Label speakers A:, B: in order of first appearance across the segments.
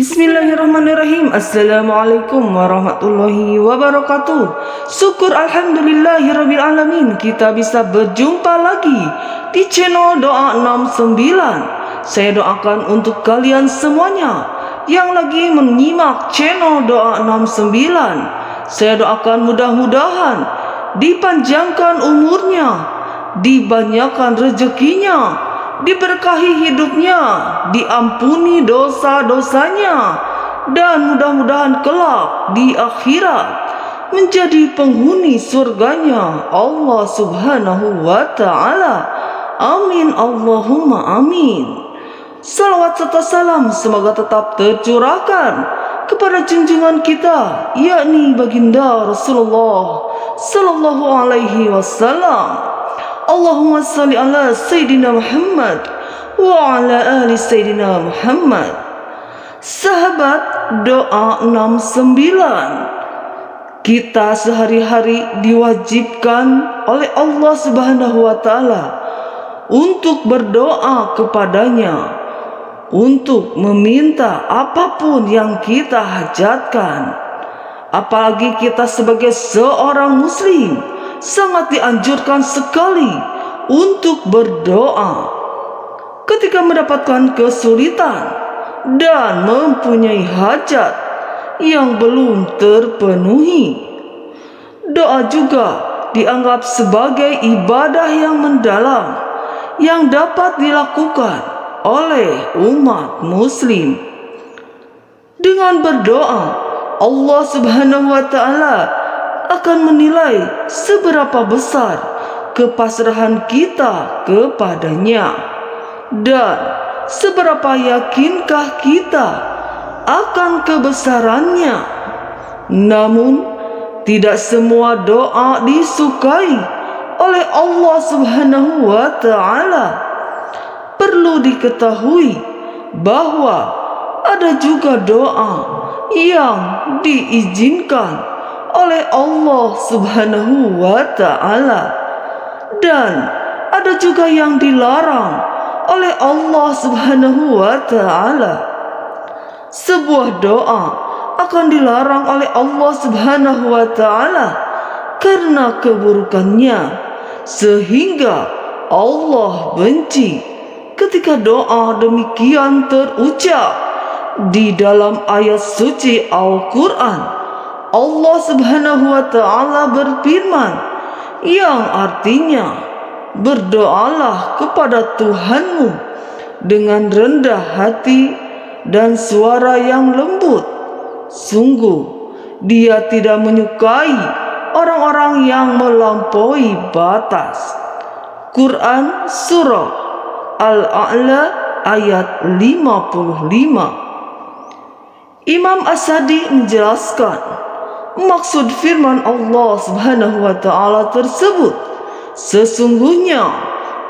A: Bismillahirrahmanirrahim. Assalamualaikum warahmatullahi wabarakatuh. Syukur alhamdulillahirabbil alamin, kita bisa berjumpa lagi di channel Doa 69. Saya doakan untuk kalian semuanya yang lagi menyimak channel Doa 69. Saya doakan mudah-mudahan dipanjangkan umurnya, dibanyakan rezekinya, diberkahi hidupnya, diampuni dosa-dosanya, dan mudah-mudahan kelak di akhirat menjadi penghuni surganya Allah Subhanahu wa ta'ala. Amin Allahumma amin. Salawat serta salam semoga tetap tercurahkan kepada junjungan kita, yakni baginda Rasulullah sallallahu alaihi wasallam. Allahumma salli ala Sayyidina Muhammad wa ala ali Sayyidina Muhammad. Sahabat Doa 69, kita sehari-hari diwajibkan oleh Allah Subhanahu wa ta'ala untuk berdoa kepadanya, untuk meminta apapun yang kita hajatkan. Apalagi kita sebagai seorang muslim sangat dianjurkan sekali untuk berdoa ketika mendapatkan kesulitan dan mempunyai hajat yang belum terpenuhi. Doa juga dianggap sebagai ibadah yang mendalam yang dapat dilakukan oleh umat muslim. Dengan berdoa, Allah Subhanahu wa ta'ala akan menilai seberapa besar kepasrahan kita kepadanya dan seberapa yakinkah kita akan kebesarannya. Namun tidak semua doa disukai oleh Allah Subhanahu wa ta'ala. Perlu diketahui bahwa ada juga doa yang diizinkan oleh Allah Subhanahu wa ta'ala, dan ada juga yang dilarang oleh Allah Subhanahu wa ta'ala. Sebuah doa akan dilarang oleh Allah Subhanahu wa ta'ala karena keburukannya, sehingga Allah benci ketika doa demikian terucap. Di dalam ayat suci Al-Quran, Allah Subhanahu wa ta'ala berfirman, yang artinya, berdoalah kepada Tuhanmu dengan rendah hati dan suara yang lembut. Sungguh Dia tidak menyukai orang-orang yang melampaui batas. Quran Surah Al-A'la ayat 55. Imam As-Sadi menjelaskan maksud firman Allah Subhanahu wa ta'ala tersebut. Sesungguhnya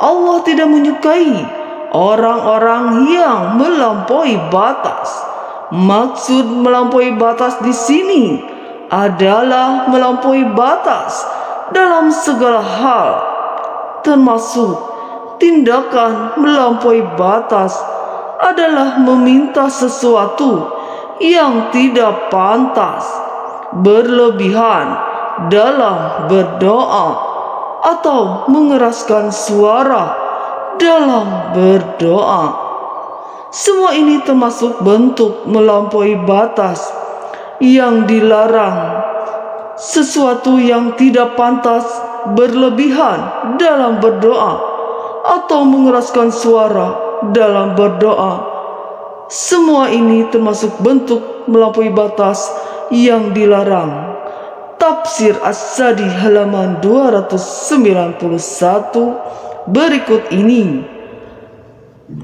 A: Allah tidak menyukai orang-orang yang melampaui batas. Maksud melampaui batas di sini adalah melampaui batas dalam segala hal, termasuk tindakan melampaui batas adalah meminta sesuatu yang tidak pantas, berlebihan dalam berdoa, atau mengeraskan suara dalam berdoa. Semua ini termasuk bentuk melampaui batas yang dilarang. Sesuatu yang tidak pantas, berlebihan dalam berdoa, atau mengeraskan suara dalam berdoa. Semua ini termasuk bentuk melampaui batas yang dilarang. Tafsir As-Sadi halaman 291 berikut ini.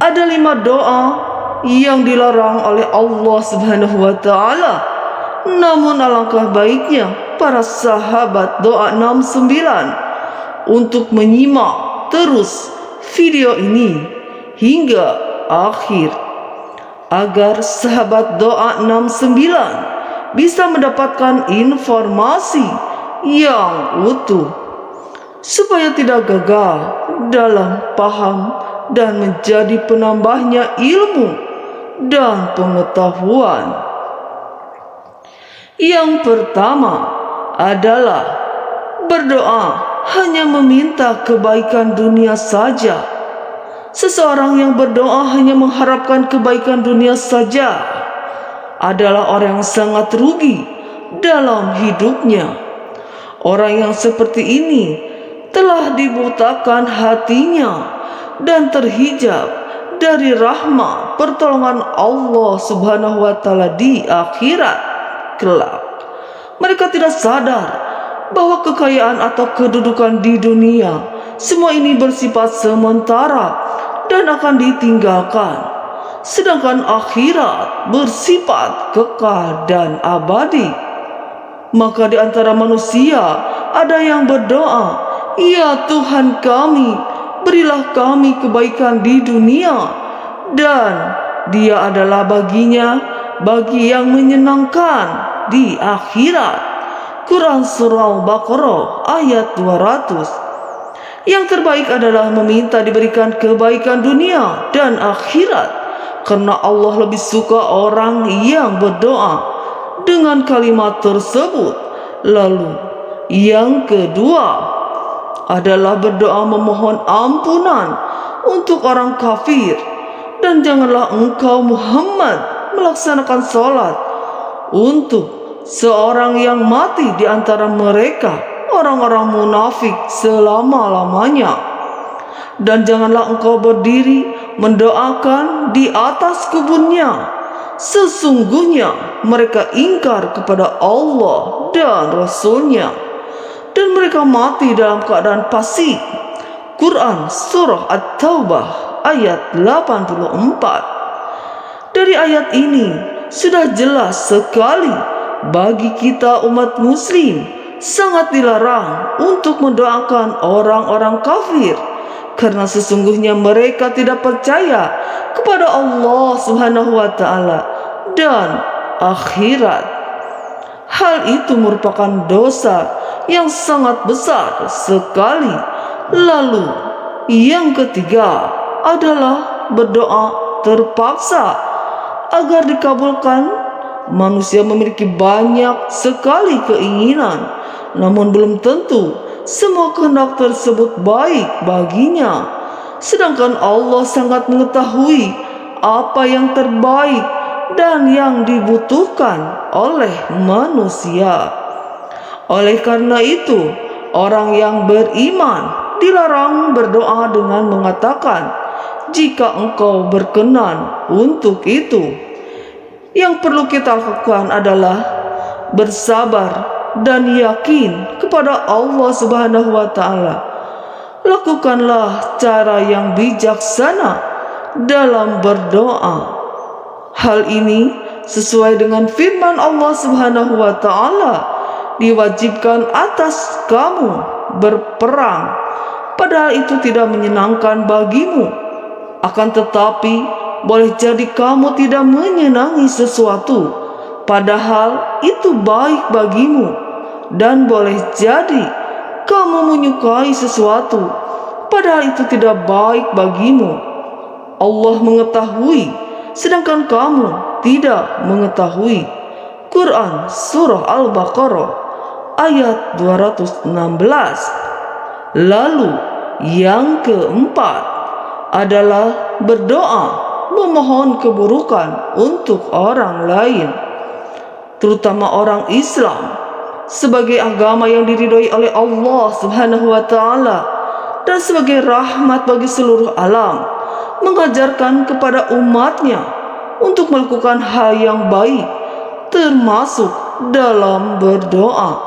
A: Ada 5 doa yang dilarang oleh Allah Subhanahu wa ta'ala. Namun alangkah baiknya para sahabat Doa 69 untuk menyimak terus video ini hingga akhir, agar sahabat Doa 69 bisa mendapatkan informasi yang utuh, supaya tidak gagal dalam paham dan menjadi penambahnya ilmu dan pengetahuan. Yang pertama adalah berdoa hanya meminta kebaikan dunia saja. Seseorang yang berdoa hanya mengharapkan kebaikan dunia saja adalah orang yang sangat rugi dalam hidupnya. Orang yang seperti ini telah dibutakan hatinya dan terhijab dari rahmat pertolongan Allah Subhanahu wa taala di akhirat kelak. Mereka tidak sadar bahwa kekayaan atau kedudukan di dunia semua ini bersifat sementara dan akan ditinggalkan, sedangkan akhirat bersifat kekal dan abadi. Maka di antara manusia ada yang berdoa, "Ya Tuhan kami, berilah kami kebaikan di dunia," dan Dia adalah baginya bagi yang menyenangkan di akhirat. Quran Surah Al-Baqarah ayat 200. Yang terbaik adalah meminta diberikan kebaikan dunia dan akhirat, karena Allah lebih suka orang yang berdoa dengan kalimat tersebut. Lalu yang kedua adalah berdoa memohon ampunan untuk orang kafir. Dan janganlah engkau Muhammad melaksanakan salat untuk seorang yang mati di antara mereka, orang-orang munafik, selama-lamanya. Dan janganlah engkau berdiri mendoakan di atas kuburnya. Sesungguhnya mereka ingkar kepada Allah dan Rasul-Nya, dan mereka mati dalam keadaan fasik. Quran Surah At-Taubah ayat 84. Dari ayat ini sudah jelas sekali bagi kita umat muslim sangat dilarang untuk mendoakan orang-orang kafir, karena sesungguhnya mereka tidak percaya kepada Allah Subhanahu wa taala dan akhirat. Hal itu merupakan dosa yang sangat besar sekali. Lalu yang ketiga adalah berdoa terpaksa agar dikabulkan. Manusia memiliki banyak sekali keinginan, namun belum tentu semua kehendak tersebut baik baginya. Sedangkan Allah sangat mengetahui apa yang terbaik dan yang dibutuhkan oleh manusia. Oleh karena itu, orang yang beriman dilarang berdoa dengan mengatakan, "Jika engkau berkenan untuk itu." Yang perlu kita lakukan adalah bersabar dan yakin kepada Allah Subhanahu wa taala. Lakukanlah cara yang bijaksana dalam berdoa. Hal ini sesuai dengan firman Allah Subhanahu wa taala, "Diwajibkan atas kamu berperang, padahal itu tidak menyenangkan bagimu. Akan tetapi boleh jadi kamu tidak menyenangi sesuatu, padahal itu baik bagimu. Dan boleh jadi kamu menyukai sesuatu, padahal itu tidak baik bagimu. Allah mengetahui, sedangkan kamu tidak mengetahui." Quran Surah Al-Baqarah ayat 216. Lalu yang keempat adalah berdoa memohon keburukan untuk orang lain, terutama orang Islam sebagai agama yang diridhoi oleh Allah Subhanahu wa taala dan sebagai rahmat bagi seluruh alam, mengajarkan kepada umatnya untuk melakukan hal yang baik, termasuk dalam berdoa,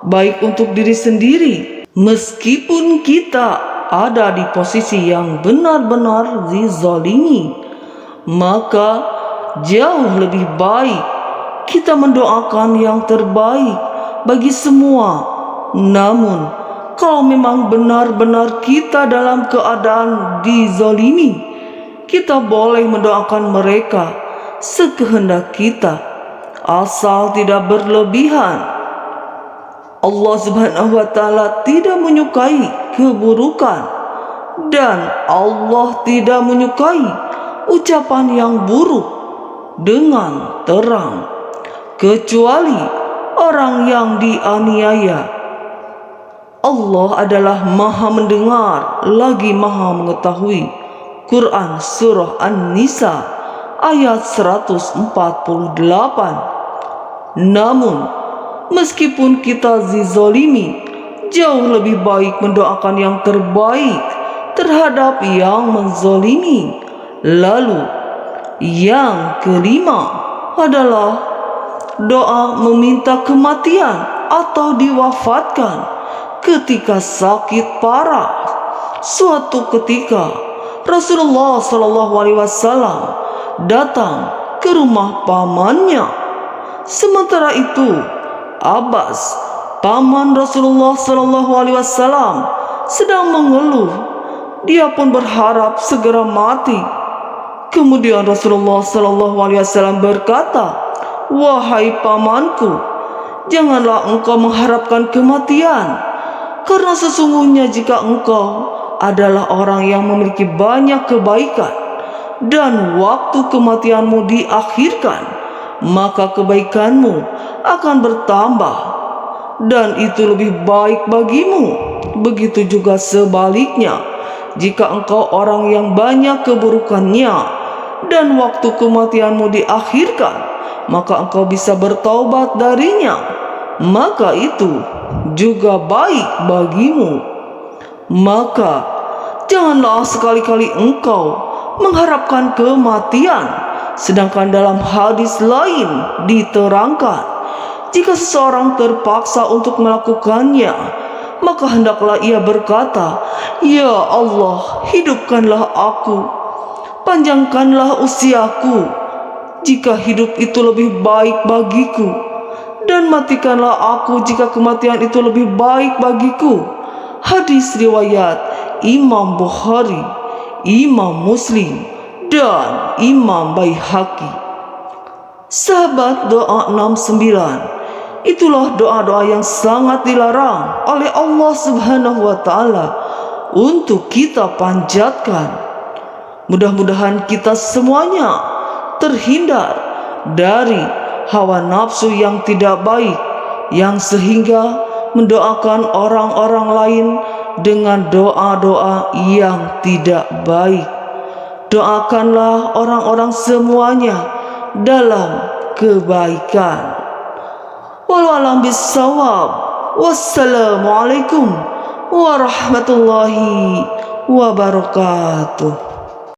A: baik untuk diri sendiri meskipun kita ada di posisi yang benar-benar dizalimi, maka jauh lebih baik kita mendoakan yang terbaik bagi semua. Namun kalau memang benar-benar kita dalam keadaan dizalimi, kita boleh mendoakan mereka sekehendak kita, asal tidak berlebihan. Allah Subhanahu wa taala tidak menyukai keburukan, dan Allah tidak menyukai ucapan yang buruk dengan terang, kecuali orang yang dianiaya. Allah adalah Maha mendengar lagi Maha mengetahui. Quran Surah An-Nisa ayat 148. Namun, meskipun kita dizalimi, jauh lebih baik mendoakan yang terbaik terhadap yang menzalimi. Lalu, yang kelima adalah doa meminta kematian atau diwafatkan ketika sakit parah. Suatu ketika Rasulullah SAW datang ke rumah pamannya. Sementara itu Abbas, paman Rasulullah SAW, sedang mengeluh. Dia pun berharap segera mati. Kemudian Rasulullah SAW berkata, "Wahai pamanku, janganlah engkau mengharapkan kematian, karena sesungguhnya jika engkau adalah orang yang memiliki banyak kebaikan dan waktu kematianmu diakhirkan, maka kebaikanmu akan bertambah dan itu lebih baik bagimu. Begitu juga sebaliknya, jika engkau orang yang banyak keburukannya dan waktu kematianmu diakhirkan, maka engkau bisa bertaubat darinya, maka itu juga baik bagimu. Maka janganlah sekali-kali engkau mengharapkan kematian." Sedangkan dalam hadis lain diterangkan, jika seseorang terpaksa untuk melakukannya, maka hendaklah ia berkata, "Ya Allah, hidupkanlah aku, panjangkanlah usiaku jika hidup itu lebih baik bagiku, dan matikanlah aku jika kematian itu lebih baik bagiku." Hadis riwayat Imam Bukhari, Imam Muslim, dan Imam Baihaqi. Sahabat, doa 69 itulah doa-doa yang sangat dilarang oleh Allah Subhanahu wa Ta'ala untuk kita panjatkan. Mudah-mudahan kita semuanya terhindar dari hawa nafsu yang tidak baik, yang sehingga mendoakan orang-orang lain dengan doa-doa yang tidak baik. Doakanlah orang-orang semuanya dalam kebaikan. Wallahu a'lam bissawab. Wassalamualaikum warahmatullahi wabarakatuh.